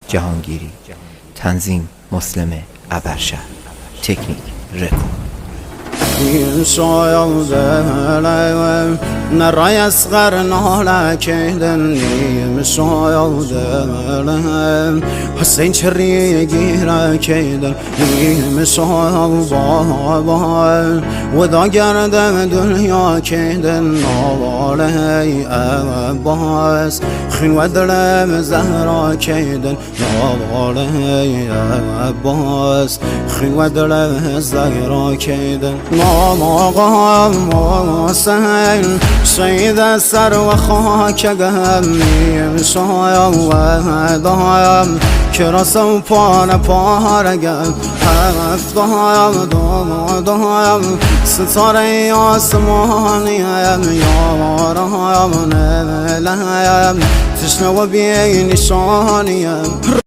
جهانگیری. تنظیم مسلم ابرشهر. تکنیک رکورد. نرای اصغر نالکیدن مسایدن حسین چری گیره کیدن مسایب ودا گردم دنیا کیدن نواله عباس خنو دلم زهرا کیدن نواله عباس خنو دلم زهرا کیدن نام سهل سید سر و خاک گمی شایم و دایم کراسم پان پارگم هفت دایم ستاره آسمانیم یارم نلیم تشنه و بی نشانیم.